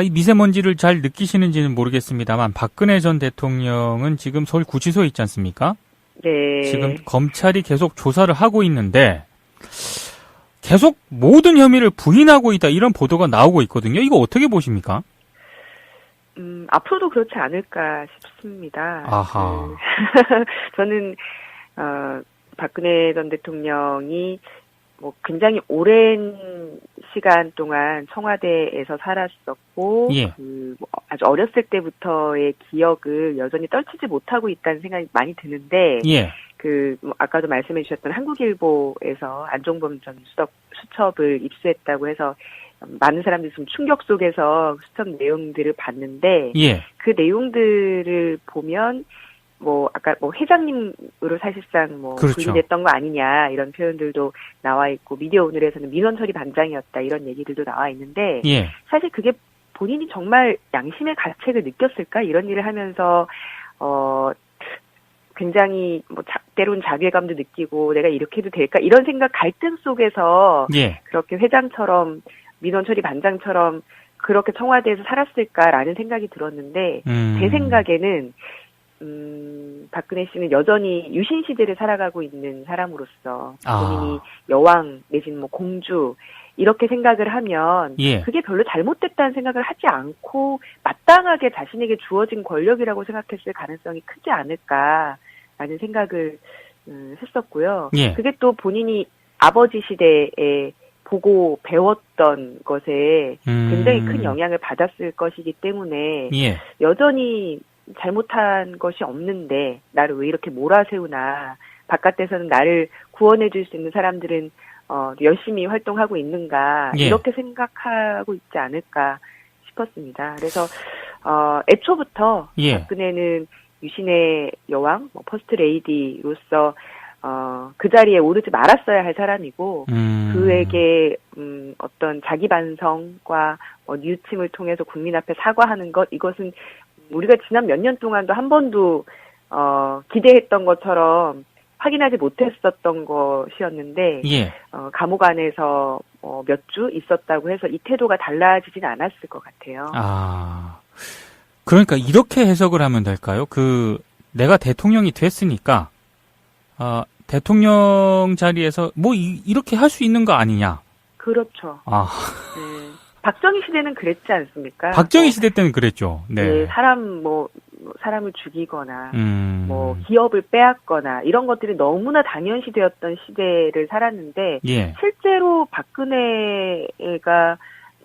이 미세먼지를 잘 느끼시는지는 모르겠습니다만 박근혜 전 대통령은 지금 서울 구치소에 있지 않습니까? 네. 지금 검찰이 계속 조사를 하고 있는데 계속 모든 혐의를 부인하고 있다 이런 보도가 나오고 있거든요. 이거 어떻게 보십니까? 앞으로도 그렇지 않을까 싶습니다. 아하. 저는 박근혜 전 대통령이 뭐 굉장히 오랜 시간 동안 청와대에서 살았었고, 예. 뭐 아주 어렸을 때부터의 기억을 여전히 떨치지 못하고 있다는 생각이 많이 드는데, 예. 뭐 아까도 말씀해 주셨던 한국일보에서 안종범 전 수첩을 입수했다고 해서 많은 사람들이 좀 충격 속에서 수첩 내용들을 봤는데, 예. 그 내용들을 보면 뭐 아까 뭐 회장님으로 사실상 뭐 그렇죠. 분리됐던 거 아니냐 이런 표현들도 나와 있고, 미디어 오늘에서는 민원 처리 반장이었다 이런 얘기들도 나와 있는데, 예. 사실 그게 본인이 정말 양심의 가책을 느꼈을까 이런 일을 하면서 굉장히 뭐 때론 자괴감도 느끼고 내가 이렇게 해도 될까 이런 생각 갈등 속에서 예. 그렇게 회장처럼 민원 처리 반장처럼 그렇게 청와대에서 살았을까라는 생각이 들었는데, 제 생각에는 박근혜 씨는 여전히 유신 시대를 살아가고 있는 사람으로서 본인이 여왕 내지는 뭐 공주 이렇게 생각을 하면 예. 그게 별로 잘못됐다는 생각을 하지 않고 마땅하게 자신에게 주어진 권력이라고 생각했을 가능성이 크지 않을까라는 생각을 했었고요. 예. 그게 또 본인이 아버지 시대에 보고 배웠던 것에 굉장히 큰 영향을 받았을 것이기 때문에 예. 여전히 잘못한 것이 없는데 나를 왜 이렇게 몰아세우나, 바깥에서는 나를 구원해 줄 수 있는 사람들은 열심히 활동하고 있는가, 예. 이렇게 생각하고 있지 않을까 싶었습니다. 그래서 애초부터 예. 박근혜는 유신의 여왕, 퍼스트 레이디로서 그 자리에 오르지 말았어야 할 사람이고, 그에게 어떤 자기 반성과 뉘우침을 통해서 국민 앞에 사과하는 것, 이것은 우리가 지난 몇 년 동안도 한 번도 기대했던 것처럼 확인하지 못했었던 것이었는데, 예. 감옥 안에서 몇 주 있었다고 해서 이 태도가 달라지진 않았을 것 같아요. 그러니까 이렇게 해석을 하면 될까요? 내가 대통령이 됐으니까 대통령 자리에서 뭐 이렇게 할 수 있는 거 아니냐? 그렇죠. 네. 박정희 시대는 그랬지 않습니까? 박정희 시대 때는 그랬죠. 네. 네, 사람을 죽이거나, 기업을 빼앗거나, 이런 것들이 너무나 당연시되었던 시대를 살았는데, 예. 실제로 박근혜가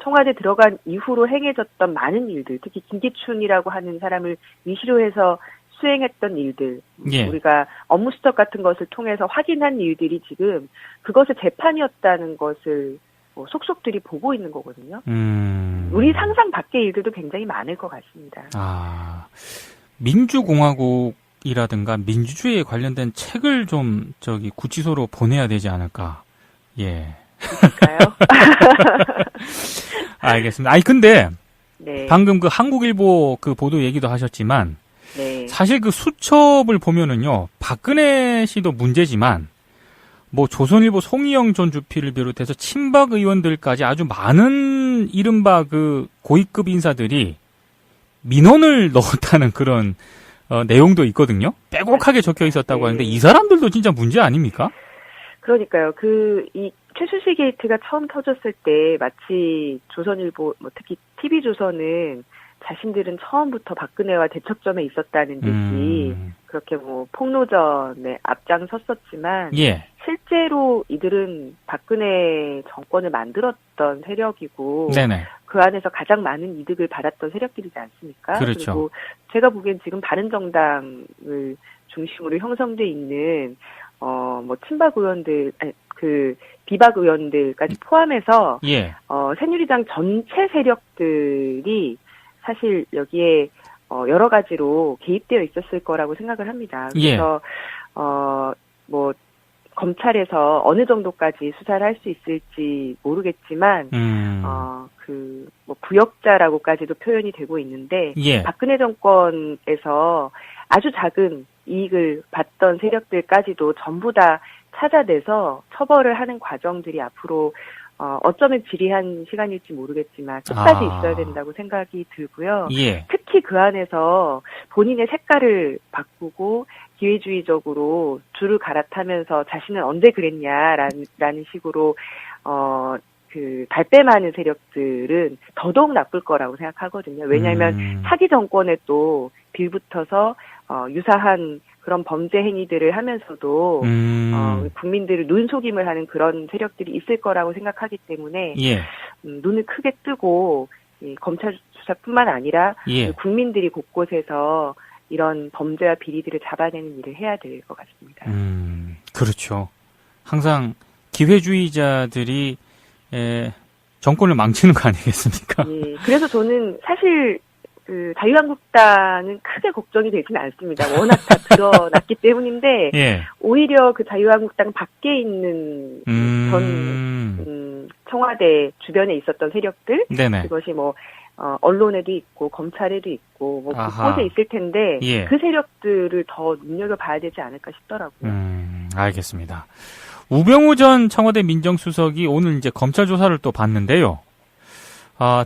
청와대 들어간 이후로 행해졌던 많은 일들, 특히 김기춘이라고 하는 사람을 위시로 해서 수행했던 일들, 예. 우리가 업무 수첩 같은 것을 통해서 확인한 일들이 지금 그것의 재판이었다는 것을 속속들이 보고 있는 거거든요. 우리 상상 밖의 일들도 굉장히 많을 것 같습니다. 민주공화국이라든가 민주주의에 관련된 책을 좀 구치소로 보내야 되지 않을까. 예. 그럴까요? 알겠습니다. 근데 네. 방금 한국일보 보도 얘기도 하셨지만, 네. 사실 수첩을 보면은요, 박근혜 씨도 문제지만 조선일보 송희영 전 주필을 비롯해서 친박 의원들까지 아주 많은 이른바 고위급 인사들이 민원을 넣었다는 그런 내용도 있거든요. 빼곡하게 적혀 있었다고 하는데, 이 사람들도 진짜 문제 아닙니까? 그러니까요. 이 최순실 게이트가 처음 터졌을 때 마치 조선일보, 특히 TV조선은 자신들은 처음부터 박근혜와 대척점에 있었다는 듯이 그렇게 폭로전에 앞장섰었지만, 예. 실제로 이들은 박근혜 정권을 만들었던 세력이고, 네네. 그 안에서 가장 많은 이득을 받았던 세력들이지 않습니까? 그렇죠. 그리고 제가 보기엔 지금 바른정당을 중심으로 형성돼 있는 친박 의원들, 비박 의원들까지 포함해서 예. 새누리당 전체 세력들이 사실 여기에 여러 가지로 개입되어 있었을 거라고 생각을 합니다. 그래서 검찰에서 어느 정도까지 수사를 할 수 있을지 모르겠지만 부역자라고까지도 표현이 되고 있는데, 예. 박근혜 정권에서 아주 작은 이익을 봤던 세력들까지도 전부 다 찾아내서 처벌을 하는 과정들이 앞으로 어쩌면 지리한 시간일지 모르겠지만 끝까지 있어야 된다고 생각이 들고요. 예. 특히 그 안에서 본인의 색깔을 바꾸고 기회주의적으로 줄을 갈아타면서 자신은 언제 그랬냐라는 식으로 발뺌하는 세력들은 더더욱 나쁠 거라고 생각하거든요. 왜냐하면 차기 정권에 또 빌붙어서 유사한 그런 범죄 행위들을 하면서도 국민들을 눈속임을 하는 그런 세력들이 있을 거라고 생각하기 때문에 예. 눈을 크게 뜨고 검찰 수사뿐만 아니라 예. 국민들이 곳곳에서 이런 범죄와 비리들을 잡아내는 일을 해야 될 것 같습니다. 그렇죠. 항상 기회주의자들이 정권을 망치는 거 아니겠습니까? 예. 그래서 저는 사실 자유한국당은 크게 걱정이 되지는 않습니다. 워낙 다 드러났기 때문인데 예. 오히려 그 자유한국당 밖에 있는 전 청와대 주변에 있었던 세력들 네네. 그것이 뭐 언론에도 있고 검찰에도 있고 뭐 곳곳에 있을 텐데 예. 그 세력들을 더 눈여겨봐야 되지 않을까 싶더라고요. 알겠습니다. 우병우 전 청와대 민정수석이 오늘 이제 검찰 조사를 또 받는데요.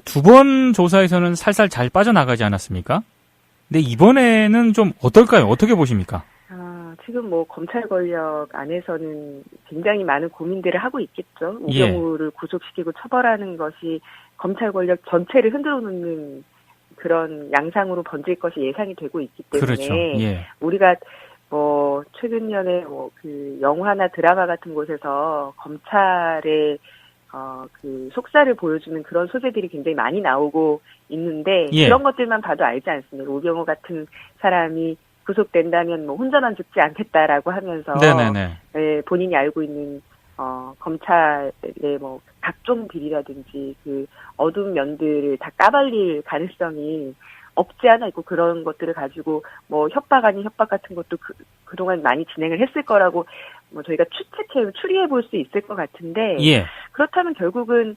두 번 조사에서는 살살 잘 빠져나가지 않았습니까? 근데 이번에는 좀 어떨까요? 어떻게 보십니까? 지금 뭐 검찰 권력 안에서는 굉장히 많은 고민들을 하고 있겠죠. 우병우를 구속시키고 처벌하는 것이 검찰 권력 전체를 흔들어 놓는 그런 양상으로 번질 것이 예상이 되고 있기 때문에 그렇죠. 예. 우리가 뭐 최근 년에 뭐 그 영화나 드라마 같은 곳에서 검찰의 그 속살을 보여주는 그런 소재들이 굉장히 많이 나오고 있는데 그런 것들만 봐도 알지 않습니까? 우병우 같은 사람이 구속된다면 뭐 혼자만 죽지 않겠다라고 하면서 네네네. 본인이 알고 있는 검찰의 뭐 각종 비리라든지 그 어두운 면들을 다 까발릴 가능성이 없지 않아 있고 그런 것들을 가지고 뭐 협박 아닌 협박 같은 것도 그동안 많이 진행을 했을 거라고 뭐 저희가 추리해 볼 수 있을 것 같은데 그렇다면 결국은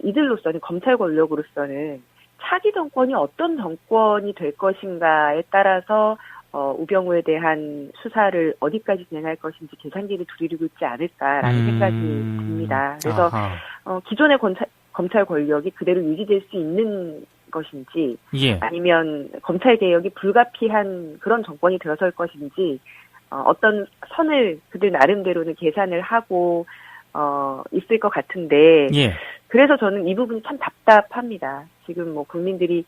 이들로서는 검찰 권력으로서는 차기 정권이 어떤 정권이 될 것인가에 따라서 우병우에 대한 수사를 어디까지 진행할 것인지 계산기를 두드리고 있지 않을까라는 생각이 듭니다. 그래서 기존의 검찰 권력이 그대로 유지될 수 있는 것인지 아니면 검찰 개혁이 불가피한 그런 정권이 되어설 것인지 어떤 선을 그들 나름대로는 계산을 하고 있을 것 같은데 그래서 저는 이 부분이 참 답답합니다. 지금 뭐 국민들이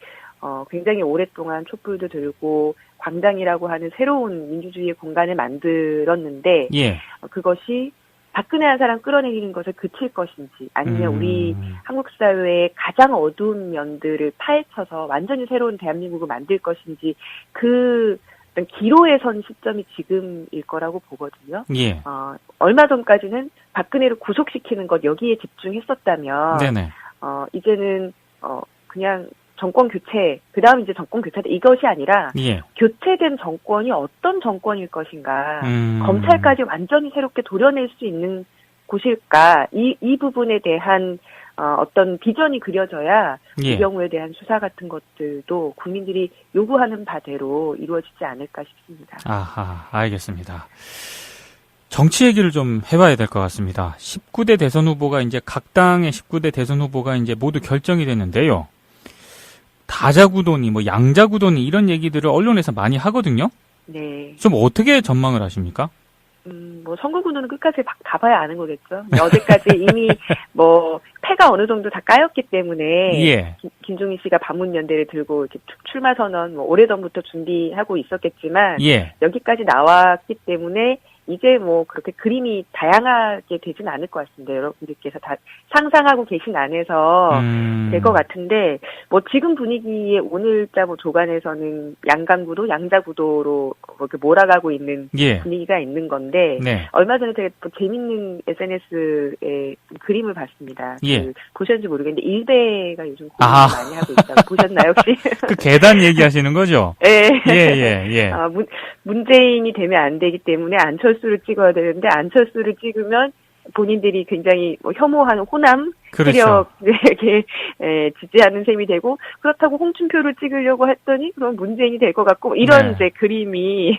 굉장히 오랫동안 촛불도 들고 광장이라고 하는 새로운 민주주의의 공간을 만들었는데 그것이 박근혜 한 사람 끌어내리는 것에 그칠 것인지 아니면 우리 한국 사회의 가장 어두운 면들을 파헤쳐서 완전히 새로운 대한민국을 만들 것인지 그 어떤 기로에 선 시점이 지금일 거라고 보거든요. 얼마 전까지는 박근혜를 구속시키는 것 여기에 집중했었다면 이제는 그냥 정권 교체, 그 다음 이제 정권 교체다 이것이 아니라 교체된 정권이 어떤 정권일 것인가, 검찰까지 완전히 새롭게 도려낼 수 있는 곳일까, 이 부분에 대한 어떤 비전이 그려져야 우병우에 대한 수사 같은 것들도 국민들이 요구하는 바대로 이루어지지 않을까 싶습니다. 아하, 알겠습니다. 정치 얘기를 좀 해봐야 될 것 같습니다. 19대 대선 후보가 이제 각 당의 19대 대선 후보가 이제 모두 결정이 됐는데요. 다자구도니 뭐 양자구도니 이런 얘기들을 언론에서 많이 하거든요. 좀 어떻게 전망을 하십니까? 뭐 선거구도는 끝까지 다 봐야 아는 거겠죠. 어제까지 이미 뭐 패가 어느 정도 다 까였기 때문에 김종인 씨가 반문연대를 들고 이렇게 출마 선언 뭐 오래전부터 준비하고 있었겠지만 여기까지 나왔기 때문에 이제 뭐 그렇게 그림이 다양하게 되진 않을 것 같습니다. 여러분들께서 다 상상하고 계신 안에서 될 것 같은데 뭐 지금 분위기에 오늘자 뭐 조간에서는 양강구도, 양자구도로 이렇게 몰아가고 있는 분위기가 있는 건데 얼마 전에 제가 또 재밌는 SNS에 그림을 봤습니다. 보셨는지 모르겠는데 일베가 요즘 고민을 많이 하고 있다고 보셨나요 혹시? 그 계단 얘기하시는 거죠? 문재인이 되면 안 되기 때문에 안철수를 찍어야 되는데 안철수를 찍으면 본인들이 굉장히 뭐 혐오하는 호남 세력에게 지지하는 셈이 되고 그렇다고 홍준표를 찍으려고 했더니 그럼 문재인이 될 것 같고 이런 이제 그림이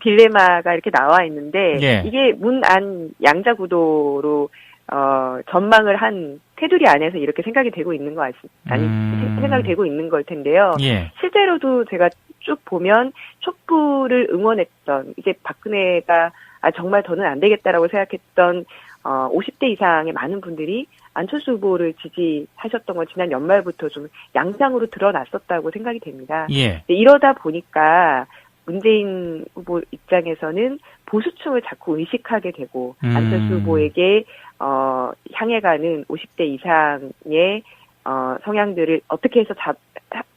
딜레마가 이렇게 나와 있는데 이게 문안 양자구도로 전망을 한 테두리 안에서 이렇게 생각이 되고 있는 생각이 되고 있는 걸 텐데요. 예. 실제로도 제가 쭉 보면 촛불을 응원했던, 이제 박근혜가 정말 더는 안 되겠다라고 생각했던 50대 이상의 많은 분들이 안철수 후보를 지지하셨던 건 지난 연말부터 좀 양상으로 드러났었다고 생각이 됩니다. 예. 이러다 보니까 문재인 후보 입장에서는 보수층을 자꾸 의식하게 되고 안철수 후보에게 향해 가는 50대 이상의 성향들을 어떻게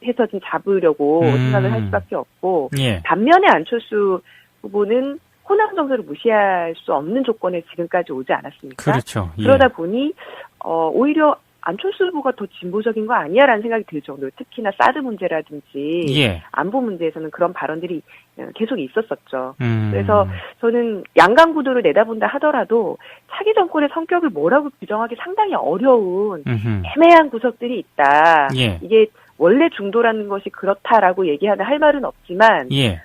해서든 잡으려고 생각을 할 수밖에 없고 예. 반면에 안철수 후보는 호남 정서를 무시할 수 없는 조건에 지금까지 오지 않았습니까? 그렇죠. 예. 그러다 보니 오히려 안철수 후보가 더 진보적인 거 아니야라는 생각이 들 정도로 특히나 사드 문제라든지 예. 안보 문제에서는 그런 발언들이 계속 있었었죠. 그래서 저는 양강 구도를 내다본다 하더라도 차기 정권의 성격을 뭐라고 규정하기 상당히 어려운 애매한 구석들이 있다. 예. 이게 원래 중도라는 것이 그렇다라고 할 말은 없지만 예.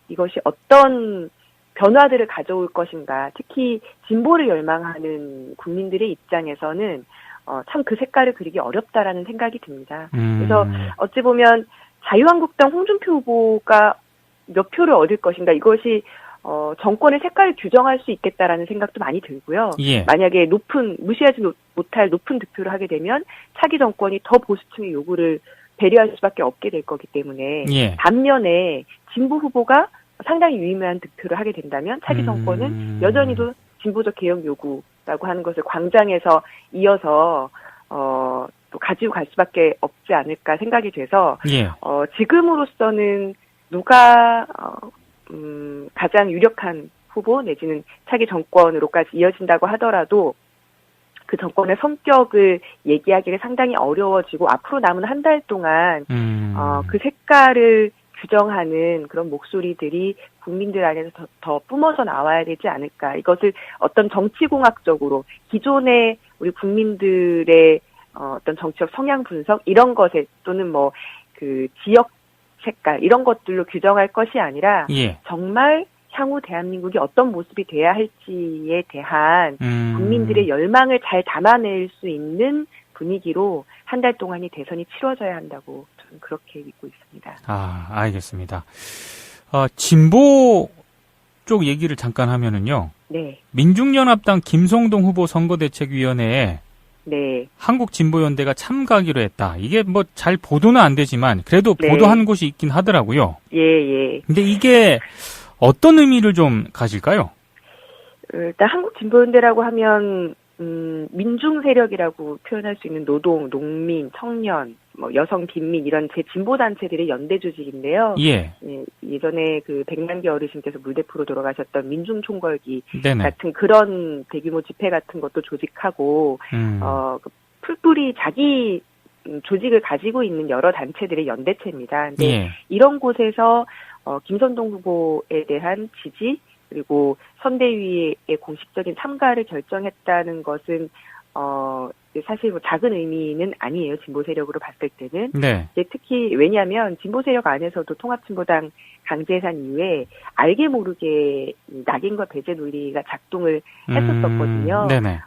이것이 어떤 변화들을 가져올 것인가, 특히 진보를 열망하는 국민들의 입장에서는 참 그 색깔을 그리기 어렵다라는 생각이 듭니다. 그래서 어찌 보면 자유한국당 홍준표 후보가 몇 표를 얻을 것인가, 이것이 정권의 색깔을 규정할 수 있겠다라는 생각도 많이 들고요. 예. 만약에 무시하지 못할 높은 득표를 하게 되면 차기 정권이 더 보수층의 요구를 배려할 수밖에 없게 될 거기 때문에 예. 반면에 진보 후보가 상당히 유의미한 득표를 하게 된다면 차기 정권은 여전히도 진보적 개혁 요구라고 하는 것을 광장에서 이어서 또 가지고 갈 수밖에 없지 않을까 생각이 돼서 예. 지금으로서는 누가 가장 유력한 후보 내지는 차기 정권으로까지 이어진다고 하더라도 그 정권의 성격을 얘기하기가 상당히 어려워지고 앞으로 남은 한 달 동안 그 색깔을 규정하는 그런 목소리들이 국민들 안에서 더 뿜어져 나와야 되지 않을까. 이것을 어떤 정치공학적으로 기존의 우리 국민들의 어떤 정치적 성향 분석 이런 것에 또는 뭐 그 지역 색깔 이런 것들로 규정할 것이 아니라 예. 정말 향후 대한민국이 어떤 모습이 돼야 할지에 대한 국민들의 열망을 잘 담아낼 수 있는 분위기로 한 달 동안이 대선이 치러져야 한다고 저는 그렇게 믿고 있습니다. 알겠습니다. 진보 쪽 얘기를 잠깐 하면은요. 네. 민중연합당 김성동 후보 선거대책위원회에 네. 한국진보연대가 참가하기로 했다. 이게 뭐 잘 보도는 안 되지만 그래도 네. 보도한 곳이 있긴 하더라고요. 예. 근데 이게 어떤 의미를 좀 가질까요? 일단 한국진보연대라고 하면 민중 세력이라고 표현할 수 있는 노동, 농민, 청년, 뭐 여성, 빈민 이런 제진보 단체들의 연대 조직인데요. 예. 예전에 그 백만기 어르신께서 물대포로 돌아가셨던 민중 총궐기 네네. 같은 그런 대규모 집회 같은 것도 조직하고 그 풀뿌리 자기 조직을 가지고 있는 여러 단체들의 연대체입니다. 근데 예. 이런 곳에서 김선동 후보에 대한 지지 그리고 선대위의 공식적인 참가를 결정했다는 것은 사실 뭐 작은 의미는 아니에요. 진보 세력으로 봤을 때는. 네. 특히 왜냐하면 진보 세력 안에서도 통합진보당 강제해산 이후에 알게 모르게 낙인과 배제 논리가 작동을 했었거든요. 네네.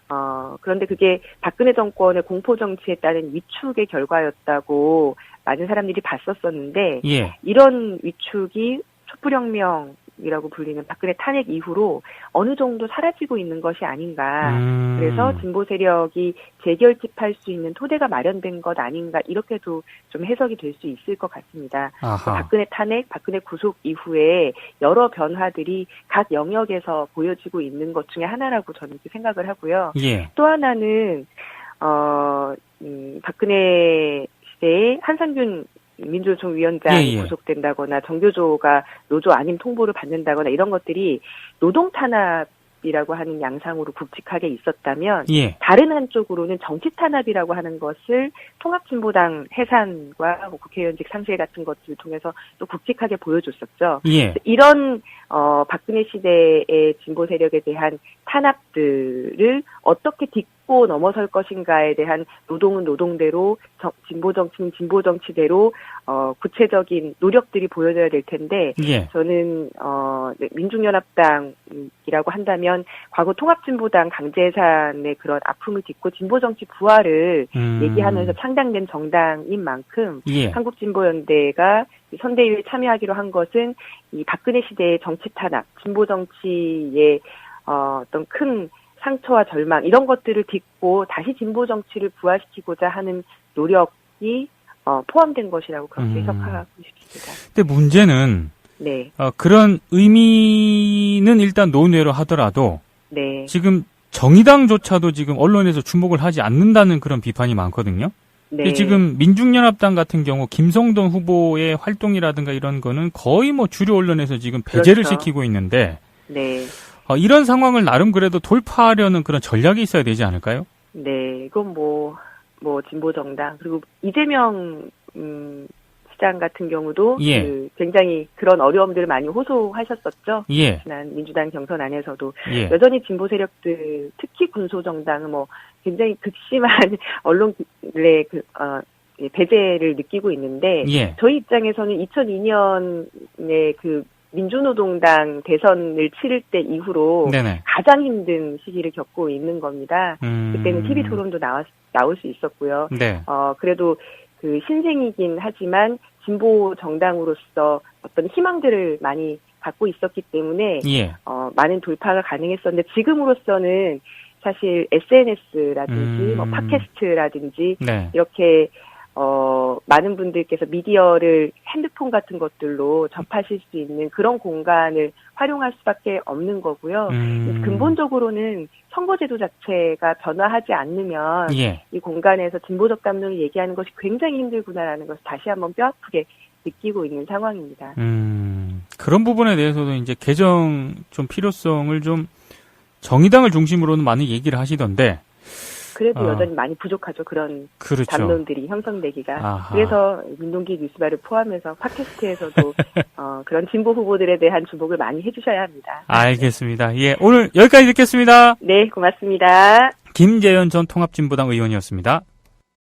그런데 그게 박근혜 정권의 공포 정치에 따른 위축의 결과였다고 많은 사람들이 봤었었는데 예. 이런 위축이 촛불혁명이라고 불리는 박근혜 탄핵 이후로 어느 정도 사라지고 있는 것이 아닌가. 그래서 진보 세력이 재결집할 수 있는 토대가 마련된 것 아닌가. 이렇게도 좀 해석이 될 수 있을 것 같습니다. 박근혜 탄핵, 박근혜 구속 이후에 여러 변화들이 각 영역에서 보여지고 있는 것 중에 하나라고 저는 이렇게 생각을 하고요. 예. 또 하나는 박근혜 시대에 한상균 민주노총위원장이 구속된다거나 정교조가 노조 안임 통보를 받는다거나 이런 것들이 노동 탄압이라고 하는 양상으로 굵직하게 있었다면 예. 다른 한쪽으로는 정치 탄압이라고 하는 것을 통합진보당 해산과 국회의원직 상실 같은 것들을 통해서 또 굵직하게 보여줬었죠. 예. 이런 박근혜 시대의 진보 세력에 대한 탄압들을 어떻게 딛고 넘어설 것인가에 대한 노동은 노동대로, 진보 정치는 진보 정치대로 구체적인 노력들이 보여져야 될 텐데 예. 저는 민중연합당이라고 한다면 과거 통합진보당 강제해산의 그런 아픔을 딛고 진보 정치 부활을 얘기하면서 창당된 정당인 만큼 예. 한국진보연대가 선대위에 참여하기로 한 것은 이 박근혜 시대의 정치 탄압, 진보 정치의 어떤 큰 상처와 절망 이런 것들을 딛고 다시 진보 정치를 부활시키고자 하는 노력이 포함된 것이라고 그렇게 해석하고 싶습니다. 근데 문제는 네. 그런 의미는 일단 논외로 하더라도 네. 지금 정의당조차도 지금 언론에서 주목을 하지 않는다는 그런 비판이 많거든요. 네. 근데 지금 민중연합당 같은 경우 김성동 후보의 활동이라든가 이런 거는 거의 뭐 주류 언론에서 지금 배제를 그렇죠. 시키고 있는데 네. 이런 상황을 나름 그래도 돌파하려는 그런 전략이 있어야 되지 않을까요? 네. 이건 뭐 진보 정당 그리고 이재명 시장 같은 경우도 예. 굉장히 그런 어려움들을 많이 호소하셨었죠. 예. 지난 민주당 경선 안에서도 예. 여전히 진보 세력들 특히 군소정당은 뭐 굉장히 극심한 언론의 배제를 느끼고 있는데 예. 저희 입장에서는 2002년에 그 민주노동당 대선을 치를 때 이후로 네네. 가장 힘든 시기를 겪고 있는 겁니다. 그때는 TV 토론도 나올 수 있었고요. 네. 그래도 그 신생이긴 하지만 진보 정당으로서 어떤 희망들을 많이 갖고 있었기 때문에 예. 많은 돌파가 가능했었는데 지금으로서는 사실 SNS라든지 뭐 팟캐스트라든지 네. 이렇게 많은 분들께서 미디어를 핸드폰 같은 것들로 접하실 수 있는 그런 공간을 활용할 수밖에 없는 거고요. 근본적으로는 선거제도 자체가 변화하지 않으면 예. 이 공간에서 진보적 담론을 얘기하는 것이 굉장히 힘들구나라는 것을 다시 한번 뼈아프게 느끼고 있는 상황입니다. 그런 부분에 대해서도 이제 개정 좀 필요성을 좀 정의당을 중심으로는 많이 얘기를 하시던데 그래도 여전히 많이 부족하죠. 그런 그렇죠. 담론들이 형성되기가. 아하. 그래서 민동기 뉴스바를 포함해서 팟캐스트에서도 그런 진보 후보들에 대한 주목을 많이 해주셔야 합니다. 알겠습니다. 예, 오늘 여기까지 듣겠습니다. 네, 고맙습니다. 김재현 전 통합진보당 의원이었습니다.